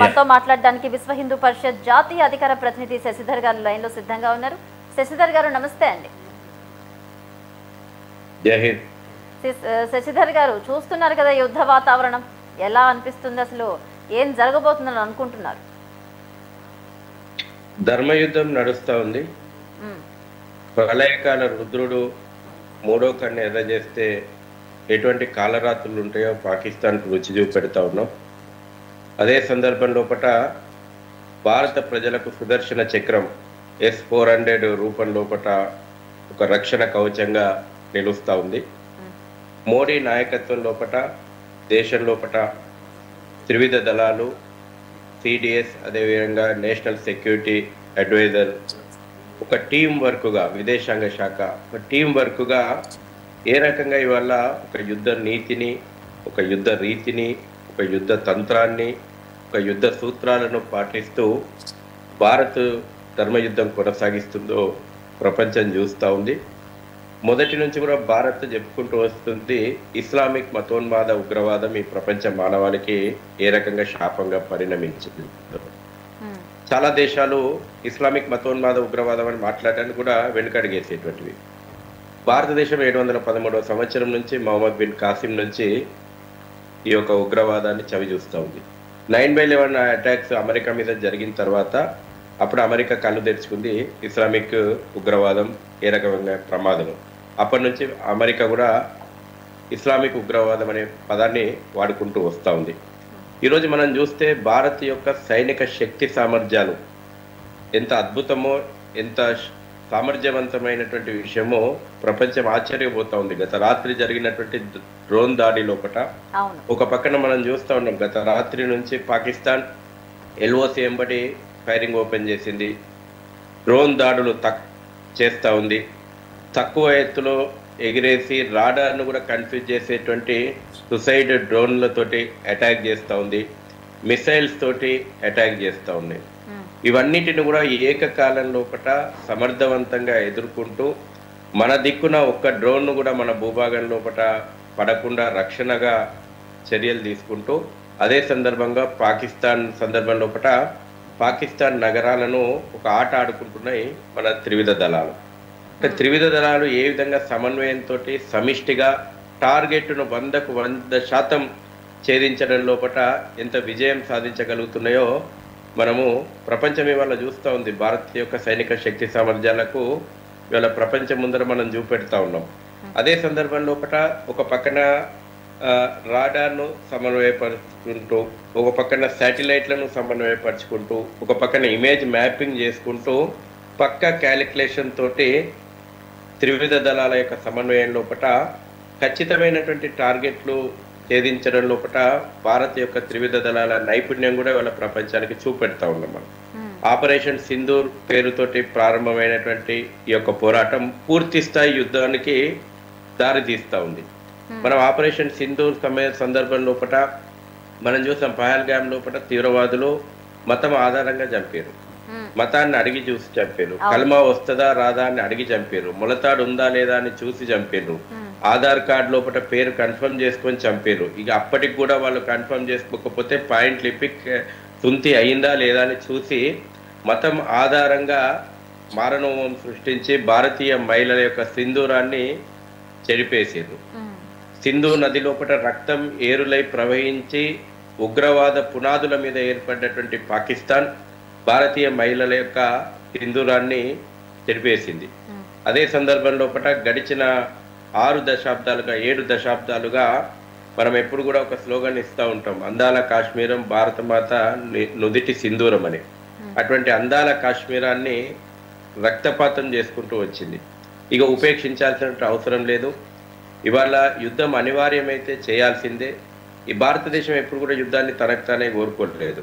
మనతో మాట్లాడడానికి విశ్వ హిందూ పరిషత్ జాతీయ అధికార ప్రతినిధి శశిధర్ గారు లైన్ లో సిద్ధంగా ఉన్నారు. శశిధర్ గారు నమస్తే అండి. శశిధర్ గారు చూస్తున్నారు కదా యుద్ధ వాతావరణం ఎలా అనిపిస్తుంది, అసలు ఏం జరగబోతుందని అనుకుంటున్నారు? ధర్మయుద్ధం నడుస్తూ ఉంది. ప్రళయకాల రుద్రుడు మూడో కన్ను ఎర్ర చేస్తే ఎటువంటి కాలరాత్రులు ఉంటాయో పాకిస్తాన్కు రుచి చూపెడతా ఉన్నాం. అదే సందర్భం లోపల భారత ప్రజలకు సుదర్శన చక్రం S-400 రూపం లోపల ఒక రక్షణ కవచంగా నిలుస్తూ ఉంది. మోడీ నాయకత్వం లోపల దేశం లోపల త్రివిధ దళాలు, CDS, అదేవిధంగా నేషనల్ సెక్యూరిటీ అడ్వైజర్ ఒక టీం వర్క్గా, విదేశాంగ శాఖ ఒక టీం వర్క్గా ఏ రకంగా ఇవాళ ఒక యుద్ధ నీతిని, ఒక యుద్ధ రీతిని, ఒక యుద్ధ తంత్రాన్ని, ఒక యుద్ధ సూత్రాలను పాటిస్తూ భారత్ ధర్మయుద్ధం కొనసాగిస్తుందో ప్రపంచం చూస్తూ ఉంది. మొదటి నుంచి కూడా భారత్ చెప్పుకుంటూ వస్తుంది ఇస్లామిక్ మతోన్మాద ఉగ్రవాదం ఈ ప్రపంచ మానవాళికి ఏ రకంగా శాపంగా పరిణమించింది. చాలా దేశాలు ఇస్లామిక్ మతోన్మాద ఉగ్రవాదం అని మాట్లాడడానికి కూడా వెనుకడిగేసేటువంటివి. భారతదేశం 713వ సంవత్సరం నుంచి మహమ్మద్ బిన్ కాసిం నుంచి ఈ యొక్క ఉగ్రవాదాన్ని చవి చూస్తూ ఉంది. 9/11 అటాక్స్ అమెరికా మీద జరిగిన తర్వాత అప్పుడు అమెరికా కళ్ళు తెరుచుకుంది ఇస్లామిక్ ఉగ్రవాదం ఏ రకమైన ప్రమాదం. అప్పటి నుంచి అమెరికా కూడా ఇస్లామిక్ ఉగ్రవాదం అనే పదాన్ని వాడుకుంటూ వస్తూ ఉంది. ఈరోజు మనం చూస్తే భారత్ యొక్క సైనిక శక్తి సామర్థ్యాలు ఎంత అద్భుతమో, ఎంత సామర్థ్యవంతమైనటువంటి విషయమో ప్రపంచం ఆశ్చర్యపోతా ఉంది. గత రాత్రి జరిగినటువంటి డ్రోన్ దాడి లోపల ఒక పక్కన మనం చూస్తూ ఉన్నాం, గత రాత్రి నుంచి పాకిస్తాన్ LOC ఎంబడి ఫైరింగ్ ఓపెన్ చేసింది. డ్రోన్ దాడులు చేస్తూ ఉంది. తక్కువ ఎత్తులో ఎగిరేసి రాడార్ను కూడా కన్ఫ్యూజ్ చేసేటువంటి సుసైడ్ డ్రోన్లతోటి అటాక్ చేస్తూ ఉంది. మిసైల్స్ తోటి అటాక్ చేస్తూ ఉన్నాయి. ఇవన్నిటిని కూడా ఏకకాలం లోపల సమర్థవంతంగా ఎదుర్కొంటూ మన దిక్కున ఒక్క డ్రోన్ను కూడా మన భూభాగం లోపల పడకుండా రక్షణగా చర్యలు తీసుకుంటూ, అదే సందర్భంగా పాకిస్తాన్ సందర్భం లోపల పాకిస్తాన్ నగరాలను ఒక ఆట ఆడుకుంటున్నాయి మన త్రివిధ దళాలు. త్రివిధ దళాలు ఏ విధంగా సమన్వయంతో సమిష్టిగా టార్గెట్ను 100% ఛేదించడం లోపల ఎంత విజయం సాధించగలుగుతున్నాయో మనము ప్రపంచం ఇవాళ చూస్తూ ఉంది. భారత్ యొక్క సైనిక శక్తి సామర్థ్యాలకు ఇవాళ ప్రపంచం ముందర మనం చూపెడతా ఉన్నాం. అదే సందర్భం లోపల ఒక పక్కన రాడార్ను సమన్వయపరుచుకుంటూ, ఒక పక్కన శాటిలైట్లను సమన్వయపరుచుకుంటూ, ఒక పక్కన ఇమేజ్ మ్యాపింగ్ చేసుకుంటూ, పక్క క్యాలిక్యులేషన్ తోటి త్రివిధ దళాల యొక్క సమన్వయం లోపల ఖచ్చితమైనటువంటి టార్గెట్లు ఛేదించడం లోపల భారత్ యొక్క త్రివిధ దళాల నైపుణ్యం కూడా వాళ్ళ ప్రపంచానికి చూపెడతా ఉన్నాం. మనం ఆపరేషన్ సింధూర్ పేరుతోటి ప్రారంభమైనటువంటి ఈ యొక్క పోరాటం పూర్తి స్థాయి యుద్ధానికి దారి తీస్తూ ఉంది. మనం ఆపరేషన్ సింధూర్ సందర్భం లోపల మనం చూసాం, పహల్గామ్ లోపల తీవ్రవాదులు మతం ఆధారంగా చంపారు, మతాన్ని అడిగి చూసి చంపారు, కల్మా వస్తుందా రాదా అని అడిగి చంపారు, ములతాడు ఉందా లేదా అని చూసి చంపారు, ఆధార్ కార్డు లోపల పేరు కన్ఫర్మ్ చేసుకొని చంపారు. ఇక అప్పటికి కూడా వాళ్ళు కన్ఫర్మ్ చేసుకోకపోతే పాయింట్లు ఇప్పి తుంతి అయిందా లేదా అని చూసి మతం ఆధారంగా మారణోమం సృష్టించి భారతీయ మహిళల యొక్క సింధూరాన్ని చెరిపేసారు. సింధు నది లోపల రక్తం ఏరులై ప్రవహించి ఉగ్రవాద పునాదుల మీద ఏర్పడినటువంటి పాకిస్తాన్ భారతీయ మహిళల యొక్క సింధూరాన్ని చెరిపేసింది. అదే సందర్భం లోపల గడిచిన 6 దశాబ్దాలుగా 7 దశాబ్దాలుగా మనం ఎప్పుడు కూడా ఒక స్లోగన్ ఇస్తూ ఉంటాం, అందాల కాశ్మీరం భారతమాత నుదిటి సింధూరం అని. అటువంటి అందాల కాశ్మీరాన్ని రక్తపాతం చేసుకుంటూ వచ్చింది. ఇక ఉపేక్షించాల్సిన అవసరం లేదు. ఇవాళ యుద్ధం అనివార్యమైతే చేయాల్సిందే. ఈ భారతదేశం ఎప్పుడు కూడా యుద్ధాన్ని తనకు తానే కోరుకోవట్లేదు,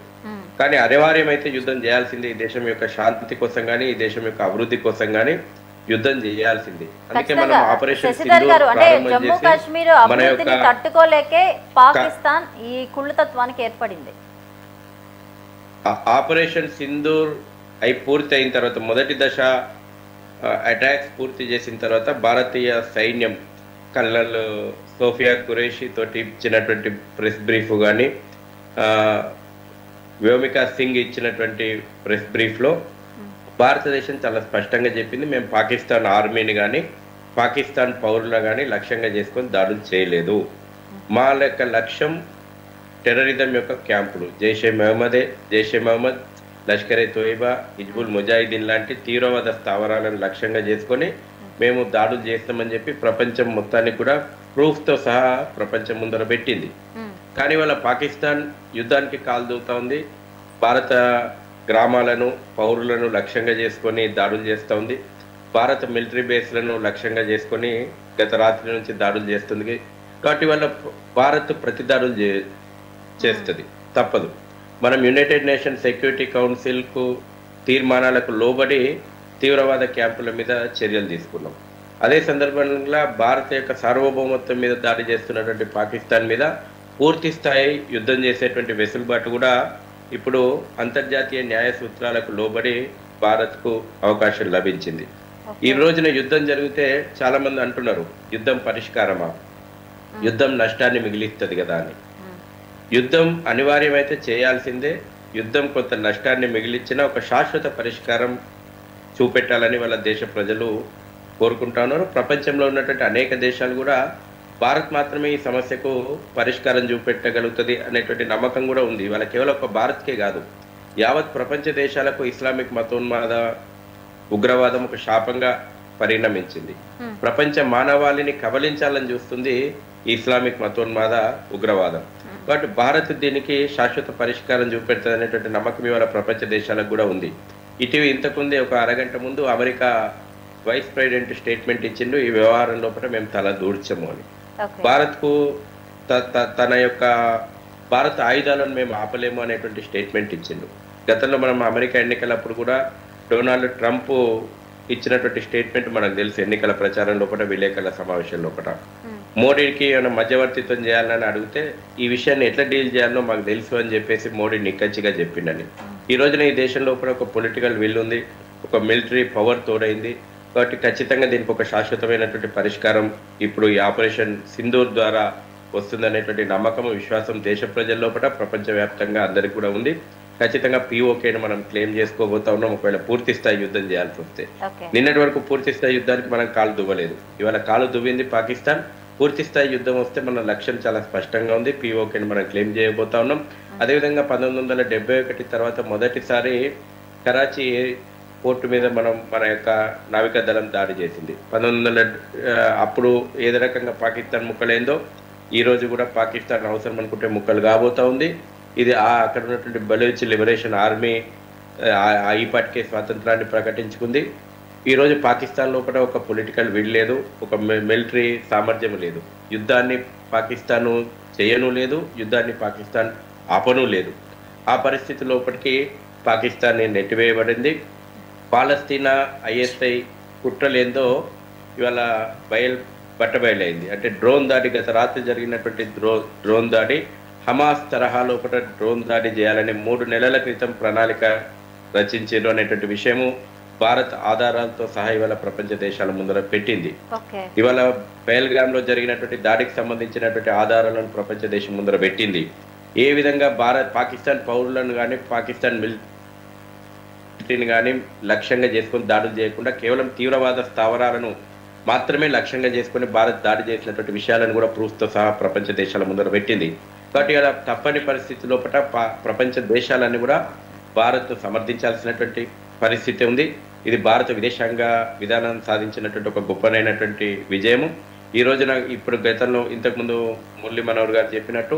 కానీ అనివార్యమైతే యుద్ధం చేయాల్సిందే. ఈ దేశం యొక్క శాంతి కోసం కానీ, ఈ దేశం యొక్క అభివృద్ధి కోసం కానీ యుద్ధం చేయాల్సిందే. అందుకే మనం ఆపరేషన్ జమ్మూ కాశ్మీర్ అభివృద్ధిని తట్టుకోలేకే పాకిస్తాన్ ఈ కుళ్ళతత్వానికి ఏర్పడింది. ఆపరేషన్ సింధూర్ పూర్తి అయిన తర్వాత, మొదటి దశ అటాక్స్ పూర్తి చేసిన తర్వాత భారతీయ సైన్యం కల్నల్ సోఫియా ఖురేషి తోటి ఇచ్చినటువంటి ప్రెస్ బ్రీఫ్ కానీ వ్యోమికా సింగ్ ఇచ్చినటువంటి ప్రెస్ బ్రీఫ్లో భారతదేశం చాలా స్పష్టంగా చెప్పింది, మేము పాకిస్తాన్ ఆర్మీని కానీ పాకిస్తాన్ పౌరులను కానీ లక్ష్యంగా చేసుకొని దాడులు చేయలేదు. మా యొక్క లక్ష్యం టెర్రరిజం యొక్క క్యాంపులు, జైషే మహమ్మద్, లష్కర్ ఏ తోయిబా, హిజ్బుల్ ముజాహిదీన్ లాంటి తీవ్రవాద స్థావరాలను లక్ష్యంగా చేసుకొని మేము దాడులు చేస్తామని చెప్పి ప్రపంచం మొత్తానికి కూడా ప్రూఫ్తో సహా ప్రపంచం ముందర పెట్టింది. కానీ వాళ్ళ పాకిస్తాన్ యుద్ధానికి కాలు దూకుతా ఉంది, భారత గ్రామాలను పౌరులను లక్ష్యంగా చేసుకొని దాడులు చేస్తూ ఉంది, భారత మిలిటరీ బేస్లను లక్ష్యంగా చేసుకొని గత రాత్రి నుంచి దాడులు చేస్తుంది. కాబట్టి వాళ్ళ భారత్ ప్రతి దాడులు చేస్తుంది, తప్పదు. మనం యునైటెడ్ నేషన్ సెక్యూరిటీ కౌన్సిల్కు తీర్మానాలకు లోబడి తీవ్రవాద క్యాంపుల మీద చర్యలు తీసుకున్నాం. అదే సందర్భంలో భారత యొక్క సార్వభౌమత్వం మీద దాడి చేస్తున్నటువంటి పాకిస్తాన్ మీద పూర్తి స్థాయి యుద్ధం చేసేటువంటి వెసులుబాటు కూడా ఇప్పుడు అంతర్జాతీయ న్యాయ సూత్రాలకు లోబడి భారత్కు అవకాశం లభించింది. ఈ రోజున యుద్ధం జరిగితే చాలా మంది అంటున్నారు, యుద్ధం పరిష్కారమా, యుద్ధం నష్టాన్ని మిగిలిస్తుంది కదా అని. యుద్ధం అనివార్యమైతే చేయాల్సిందే, యుద్ధం కొంత నష్టాన్ని మిగిలించిన ఒక శాశ్వత పరిష్కారం చూపెట్టాలని వాళ్ళ దేశ ప్రజలు కోరుకుంటా ఉన్నారు. ప్రపంచంలో ఉన్నటువంటి అనేక దేశాలు కూడా భారత్ మాత్రమే ఈ సమస్యకు పరిష్కారం చూపెట్టగలుగుతుంది అనేటువంటి నమ్మకం కూడా ఉంది. వాళ్ళ కేవలం ఒక భారత్కే కాదు, యావత్ ప్రపంచ దేశాలకు ఇస్లామిక్ మతోన్మాద ఉగ్రవాదం ఒక శాపంగా పరిణమించింది. ప్రపంచ మానవాళిని కబలించాలని చూస్తుంది ఇస్లామిక్ మతోన్మాద ఉగ్రవాదం. కాబట్టి భారత్ దీనికి శాశ్వత పరిష్కారం చూపెడుతుంది అనేటువంటి నమ్మకం ఇవాళ ప్రపంచ దేశాలకు కూడా ఉంది. ఇటీవల ఇంతకుముందే ఒక అరగంట ముందు అమెరికా వైస్ ప్రెసిడెంట్ స్టేట్మెంట్ ఇచ్చిండు, ఈ వ్యవహారం లోపల మేము తల దూడ్చము అని. భారత్కు తన యొక్క భారత ఆయుధాలను మేము ఆపలేము అనేటువంటి స్టేట్మెంట్ ఇచ్చిండు. గతంలో మనం అమెరికా ఎన్నికలప్పుడు కూడా డొనాల్డ్ ట్రంప్ ఇచ్చినటువంటి స్టేట్మెంట్ మనకు తెలుసు. ఎన్నికల ప్రచారం లోపల విలేకరుల సమావేశం లోపల మోడీకి ఏమైనా మధ్యవర్తిత్వం చేయాలని అడిగితే ఈ విషయాన్ని ఎట్లా డీల్ చేయాలో మాకు తెలుసు అని చెప్పేసి మోడీ నిక్కచ్చిగా చెప్పిండని. ఈ రోజున ఈ దేశంలో కూడా ఒక పొలిటికల్ విల్ ఉంది, ఒక మిలిటరీ పవర్ తోడైంది. కాబట్టి ఖచ్చితంగా దీనికి ఒక శాశ్వతమైనటువంటి పరిష్కారం ఇప్పుడు ఈ ఆపరేషన్ సింధూర్ ద్వారా వస్తుందనేటువంటి నమ్మకం, విశ్వాసం దేశ ప్రజల లోపల ప్రపంచవ్యాప్తంగా అందరికీ కూడా ఉంది. ఖచ్చితంగా పిఓకేని మనం క్లెయిమ్ చేసుకోబోతా ఉన్నాం ఒకవేళ పూర్తి స్థాయి యుద్ధం చేయాల్సి వస్తే. నిన్నటి వరకు పూర్తి స్థాయి యుద్ధానికి మనం కాలు దువ్వలేదు, ఇవాళ కాలు దువ్వింది పాకిస్తాన్. పూర్తి స్థాయి యుద్ధం వస్తే మన లక్ష్యం చాలా స్పష్టంగా ఉంది, పిఓకేని మనం క్లెయిమ్ చేయబోతా ఉన్నాం. అదేవిధంగా 1971 తర్వాత మొదటిసారి కరాచీ పోర్టు మీద మన యొక్క నావికా దళం దాడి చేసింది. 1900 అప్పుడు ఏదో రకంగా పాకిస్తాన్ ముక్కలైందో ఈ రోజు కూడా పాకిస్తాన్ అవసరం అనుకుంటే ముక్కలు కాబోతా ఉంది. ఇది అక్కడ ఉన్నటువంటి బలూచ్ లిబరేషన్ ఆర్మీ ఈపాటికే స్వాతంత్రాన్ని ప్రకటించుకుంది. ఈరోజు పాకిస్తాన్ లోపల ఒక పొలిటికల్ విల్ లేదు, ఒక మిలిటరీ సామర్థ్యం లేదు. యుద్ధాన్ని పాకిస్తాను చేయను లేదు, యుద్ధాన్ని పాకిస్తాన్ ఆపను లేదు. ఆ పరిస్థితి లోపలికి పాకిస్తాన్ని నెట్టివేయబడింది. పాలస్తీనా ఐఎస్ఐ కుట్రలేందో ఇవాళ బట్టబయలైంది. అంటే డ్రోన్ దాడి, గత రాత్రి జరిగినటువంటి డ్రోన్ దాడి హమాస్ తరహా లోపల డ్రోన్ దాడి చేయాలని 3 నెలల క్రితం ప్రణాళిక రచించారు అనేటువంటి విషయము భారత్ ఆధారాలతో సహా ఇవాళ ప్రపంచ దేశాల ముందర పెట్టింది. ఇవాళ పహల్గామ్ లో జరిగినటువంటి దాడికి సంబంధించినటువంటి ఆధారాలను ప్రపంచ దేశం ముందర పెట్టింది. ఏ విధంగా పాకిస్తాన్ పౌరులను కానీ పాకిస్తాన్ మిలిటరీని కానీ లక్ష్యంగా చేసుకొని దాడులు చేయకుండా కేవలం తీవ్రవాద స్థావరాలను మాత్రమే లక్ష్యంగా చేసుకుని భారత్ దాడి చేసినటువంటి విషయాలను కూడా ప్రూఫ్తో సహా ప్రపంచ దేశాల ముందర పెట్టింది. కాబట్టి అలా తప్పని పరిస్థితి లోపల ప్రపంచ దేశాలన్నీ కూడా భారత్ సమర్థించాల్సినటువంటి పరిస్థితి ఉంది. ఇది భారత విదేశాంగ విధానం సాధించినటువంటి ఒక గొప్పనైనటువంటి విజయము. ఈ రోజున ఇప్పుడు గతంలో ఇంతకుముందు మురళీ మనోహర్ గారు చెప్పినట్టు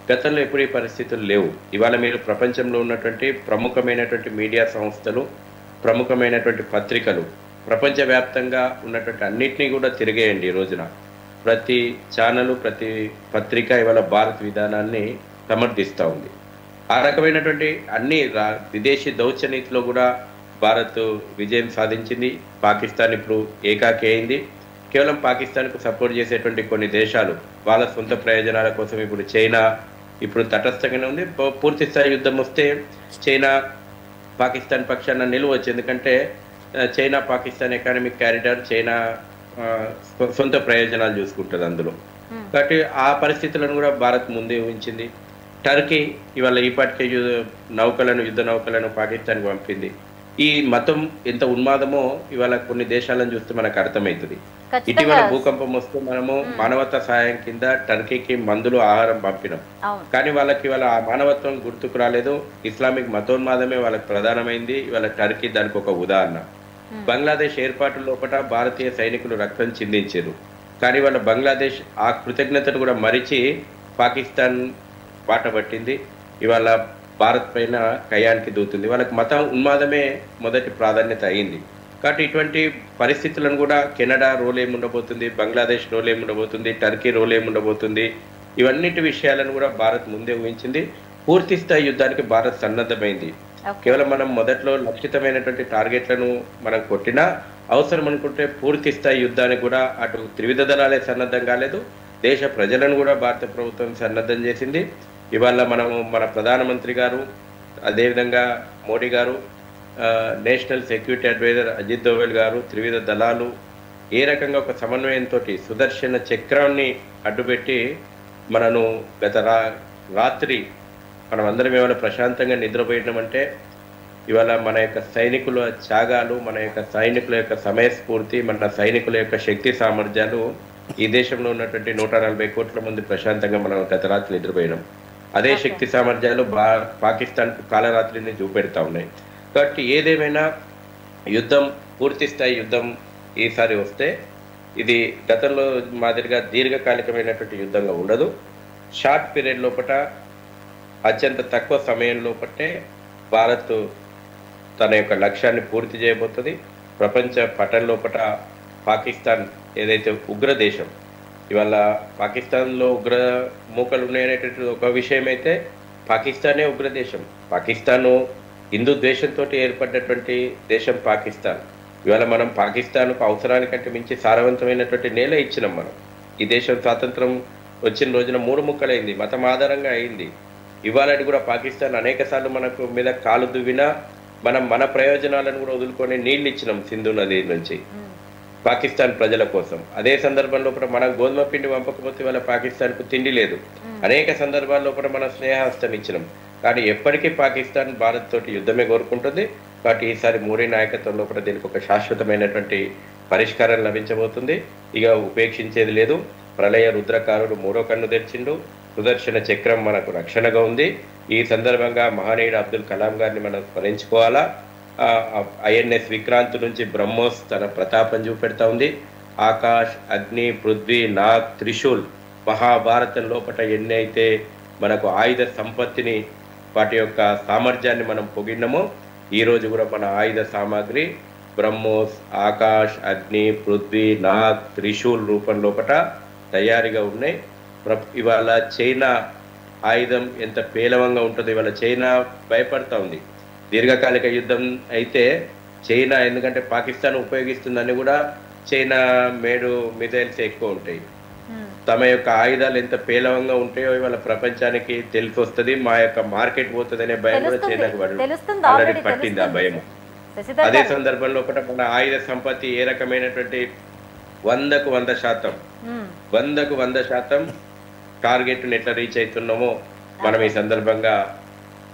గతంలో ఎప్పుడు ఈ పరిస్థితులు లేవు. ఇవాళ మీరు ప్రపంచంలో ఉన్నటువంటి ప్రముఖమైనటువంటి మీడియా సంస్థలు, ప్రముఖమైనటువంటి పత్రికలు, ప్రపంచవ్యాప్తంగా ఉన్నటువంటి అన్నిటినీ కూడా తిరిగేయండి. ఈ రోజున ప్రతి ఛానల్, ప్రతి పత్రిక ఇవాళ భారత్ విధానాన్ని సమర్థిస్తూ ఉంది. ఆ రకమైనటువంటి అన్ని విదేశీ దౌత్యనీతిలో కూడా భారత్ విజయం సాధించింది. పాకిస్తాన్ ఇప్పుడు ఏకాకి అయింది. కేవలం పాకిస్తాన్కు సపోర్ట్ చేసేటువంటి కొన్ని దేశాలు వాళ్ళ సొంత ప్రయోజనాల కోసం ఇప్పుడు చైనా ఇప్పుడు తటస్థంగానే ఉంది. పూర్తి స్థాయి యుద్ధం వస్తే చైనా పాకిస్తాన్ పక్షాన నిలవచ్చు. ఎందుకంటే China Pakistan economic corridor, China సొంత ప్రయోజనాలు చూసుకుంటుంది అందులో. కాబట్టి ఆ పరిస్థితులను కూడా భారత్ ముందే ఉంచింది. టర్కీ ఇవాళ ఈపాటికే యుద్ధ నౌకలను పాకిస్తాన్కి పంపింది. ఈ మతం ఎంత ఉన్మాదమో ఇవాళ కొన్ని దేశాలను చూస్తే మనకు అర్థమవుతుంది. ఇటీవల భూకంపం వస్తే మనము మానవతా సహాయం కింద టర్కీకి మందులు ఆహారం పంపినాం. కానీ వాళ్ళకి ఇవాళ ఆ మానవత్వం గుర్తుకు రాలేదు. ఇస్లామిక్ మతోన్మాదమే వాళ్ళకి ప్రధానమైంది. ఇవాళ టర్కీ దానికి ఒక ఉదాహరణ. బంగ్లాదేశ్ ఏర్పాటు లోపల భారతీయ సైనికులు రక్తం చిందించారు. కానీ వాళ్ళ బంగ్లాదేశ్ ఆ కృతజ్ఞతను కూడా మరిచి పాకిస్తాన్ బాట పట్టింది. ఇవాళ భారత్ పైన కయానికి దూతుంది. వాళ్ళకి మతం ఉన్మాదమే మొదటి ప్రాధాన్యత అయింది. కాబట్టి ఇటువంటి పరిస్థితులను కూడా కెనడా రోల్ ఏముండబోతుంది, బంగ్లాదేశ్ రోల్ ఏముండబోతుంది, టర్కీ రోల్ ఏముండబోతుంది, ఇవన్నిటి విషయాలను కూడా భారత్ ముందే ఊహించింది. పూర్తి స్థాయి యుద్ధానికి భారత్ సన్నద్ధమైంది. కేవలం మనం మొదట్లో లక్షితమైనటువంటి టార్గెట్లను మనం కొట్టినా అవసరం అనుకుంటే పూర్తి స్థాయి యుద్ధానికి కూడా అటు త్రివిధ దళాలే సన్నద్ధం కాలేదు, దేశ ప్రజలను కూడా భారత ప్రభుత్వం సన్నద్ధం చేసింది. ఇవాళ మనము మన ప్రధానమంత్రి గారు, అదేవిధంగా మోడీ గారు, national security adviser Ajit Doval గారు, త్రివిధ దళాలు ఏ రకంగా ఒక సమన్వయంతో సుదర్శన చక్రాన్ని అడ్డుపెట్టి మనను గత రాత్రి మనం అందరం ఏమైనా ప్రశాంతంగా నిద్రపోయినామంటే ఇవాళ మన యొక్క సైనికుల త్యాగాలు, మన యొక్క సైనికుల యొక్క సమయస్ఫూర్తి, మన సైనికుల యొక్క శక్తి సామర్థ్యాలు ఈ దేశంలో ఉన్నటువంటి 140 కోట్ల మంది ప్రశాంతంగా మనం గత రాత్రి నిద్రపోయినాం. అదే శక్తి సామర్థ్యాలు పాకిస్తాన్ కాలరాత్రిని చూపెడతా ఉన్నాయి. కాబట్టి ఏదేమైనా యుద్ధం, పూర్తి స్థాయి యుద్ధం ఈసారి వస్తే ఇది గతంలో మాదిరిగా దీర్ఘకాలికమైనటువంటి యుద్ధంగా ఉండదు. షార్ట్ పీరియడ్ లోపల అత్యంత తక్కువ సమయం లోపటే భారత్ తన యొక్క లక్ష్యాన్ని పూర్తి చేయబోతుంది. ప్రపంచ పటం లోపల పాకిస్తాన్ ఏదైతే ఉగ్ర దేశం, ఇవాళ పాకిస్తాన్లో ఉగ్ర మూకలు ఉన్నాయనేటటువంటి ఒక విషయం అయితే పాకిస్తానే ఉగ్ర దేశం. పాకిస్తాను హిందూ ద్వేషంతో ఏర్పడినటువంటి దేశం పాకిస్తాన్. ఇవాళ మనం పాకిస్తాన్కు అవసరానికంటే మించి సారవంతమైనటువంటి నేల ఇచ్చినాం. మనం ఈ దేశం స్వాతంత్రం వచ్చిన రోజున 3 ముక్కలైంది, మతం ఆధారంగా అయింది. ఇవాళ కూడా పాకిస్తాన్ అనేక సార్లు మనకు మీద కాలు దువ్వినా మనం మన ప్రయోజనాలను కూడా వదులుకొని నీళ్లు ఇచ్చినాం సింధు నది నుంచి పాకిస్తాన్ ప్రజల కోసం. అదే సందర్భంలో మనం గోధుమ పిండి పంపకపోతే వాళ్ళ పాకిస్తాన్కు తిండి లేదు. అనేక సందర్భాల్లో మనం స్నేహహస్తం ఇచ్చినాం. కానీ ఎప్పటికీ పాకిస్తాన్ భారత్ తోటి యుద్ధమే కోరుకుంటుంది. కాబట్టి ఈసారి మోడీ నాయకత్వంలో దీనికి ఒక శాశ్వతమైనటువంటి పరిష్కారం లభించబోతుంది. ఇక ఉపేక్షించేది లేదు. ప్రళయ రుద్రకారుడు 3వ కన్ను తెరిచిండు. సుదర్శన చక్రం మనకు రక్షణగా ఉంది. ఈ సందర్భంగా మహనీయుడు అబ్దుల్ కలాం గారిని మనం స్మరించుకోవాలా. ఐఎన్ఎస్ విక్రాంత్ నుంచి బ్రహ్మోస్ తన ప్రతాపం చూపెడతా ఉంది. ఆకాష్, అగ్ని, పృథ్వీ, నాగ్, త్రిశూల్ మహాభారతం లోపల ఎన్నైతే మనకు ఆయుధ సంపత్తిని, వాటి యొక్క సామర్థ్యాన్ని మనం పొగిడినామో ఈరోజు కూడా మన ఆయుధ సామాగ్రి బ్రహ్మోస్, ఆకాష్, అగ్ని, పృథ్వీ, నాగ్, త్రిశూల్ రూపం లోపల తయారీగా ఉన్నాయి. ఇవాళ చైనా ఆయుధం ఎంత పేలవంగా ఉంటుందో ఇవాళ చైనా భయపడతా ఉంది. దీర్ఘకాలిక యుద్ధం అయితే చైనా, ఎందుకంటే పాకిస్తాన్ ఉపయోగిస్తుందని కూడా చైనా మేడు మిజైల్స్ ఎక్కువ ఉంటాయి. తమ యొక్క ఆయుధాలు ఎంత పేలవంగా ఉంటాయో ఇవాళ ప్రపంచానికి తెలిసి వస్తుంది. మా యొక్క మార్కెట్ పోతుంది అనే భయం కూడా చైనాకు ఆల్రెడీ పట్టింది. ఆ భయం. అదే సందర్భంలో మన ఆయుధ సంపత్తి ఏ రకమైనటువంటి 100కు 100% టార్గెట్ను ఎట్లా రీచ్ అవుతున్నామో మనం ఈ సందర్భంగా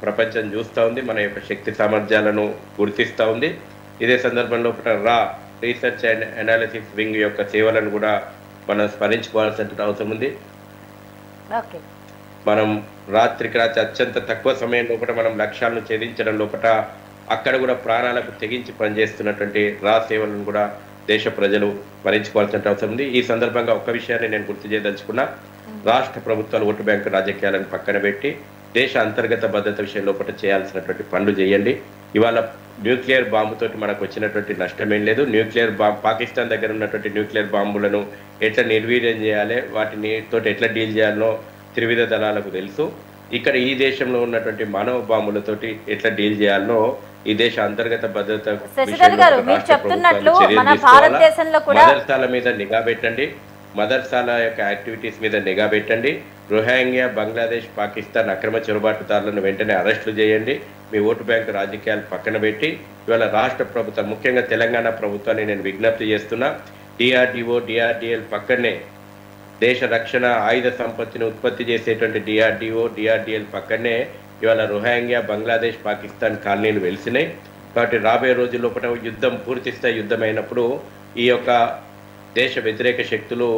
ప్రపంచం చూస్తూ ఉంది. మన యొక్క శక్తి సామర్థ్యాలను గుర్తిస్తూ ఉంది. ఇదే సందర్భంలో రీసెర్చ్ అండ్ అనాలిసిస్ వింగ్ యొక్క సేవలను కూడా మనం స్మరించుకోవాల్సిన అవసరం ఉంది. మనం రాత్రికి రాత్రి అత్యంత తక్కువ సమయం లోపల మనం లక్ష్యాలను ఛేదించడం లోపల అక్కడ కూడా ప్రాణాలకు తెగించి పనిచేస్తున్నటువంటి సేవలను కూడా దేశ ప్రజలు స్మరించుకోవాల్సిన అవసరం ఉంది. ఈ సందర్భంగా ఒక్క విషయాన్ని నేను గుర్తు చేయదలుచుకున్నా. రాష్ట్ర ప్రభుత్వాలు ఓటు బ్యాంకు రాజకీయాలను పక్కన పెట్టి దేశ అంతర్గత భద్రత విషయం లోపల చేయాల్సినటువంటి పనులు చేయండి. ఇవాళ న్యూక్లియర్ బాంబుతోటి మనకు వచ్చినటువంటి నష్టమేం లేదు. న్యూక్లియర్ బాంబు, పాకిస్తాన్ దగ్గర ఉన్నటువంటి న్యూక్లియర్ బాంబులను ఎట్లా నిర్వీర్యం చేయాలి, వాటిని తోటి ఎట్లా డీల్ చేయాలనో త్రివిధ దళాలకు తెలుసు. ఇక్కడ ఈ దేశంలో ఉన్నటువంటి మానవ బాంబులతోటి ఎట్లా డీల్ చేయాలనో ఈ దేశ అంతర్గత భద్రత మదర్సాల మీద నిఘా పెట్టండి. మదర్సాల యొక్క యాక్టివిటీస్ మీద నిఘా పెట్టండి. రోహింగ్యా, బంగ్లాదేశ్, పాకిస్తాన్ అక్రమ చొరబాటుదారులను వెంటనే అరెస్టులు చేయండి. మీ ఓటు బ్యాంకు రాజకీయాలు పక్కన పెట్టి ఇవాళ రాష్ట్ర ప్రభుత్వం, ముఖ్యంగా తెలంగాణ ప్రభుత్వాన్ని నేను విజ్ఞప్తి చేస్తున్నా. డిఆర్డిఓ, డిఆర్డిఎల్ పక్కనే దేశ రక్షణ ఆయుధ సంపత్తిని ఉత్పత్తి చేసేటువంటి డిఆర్డిఎల్ పక్కనే ఇవాళ రోహింగ్యా బంగ్లాదేశ్ పాకిస్తాన్ కాలనీలు వెలిసినాయి. కాబట్టి రాబోయే రోజుల లోపల యుద్ధం పూర్తి స్థాయి యుద్ధం అయినప్పుడు ఈ యొక్క దేశ వ్యతిరేక శక్తులు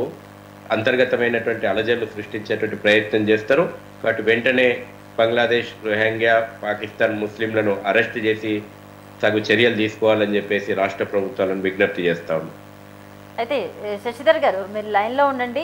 అంతర్గతమైనటువంటి అలజడులు సృష్టించేటువంటి ప్రయత్నం చేస్తారు. కాబట్టి వెంటనే బంగ్లాదేశ్, రోహింగ్యా, పాకిస్తాన్ ముస్లింలను అరెస్ట్ చేసి తగు చర్యలు తీసుకోవాలని చెప్పేసి రాష్ట్ర ప్రభుత్వాలను విజ్ఞప్తి చేస్తా ఉన్నాం. అయితే శశిధర్ గారు మీరు లైన్లో ఉండండి.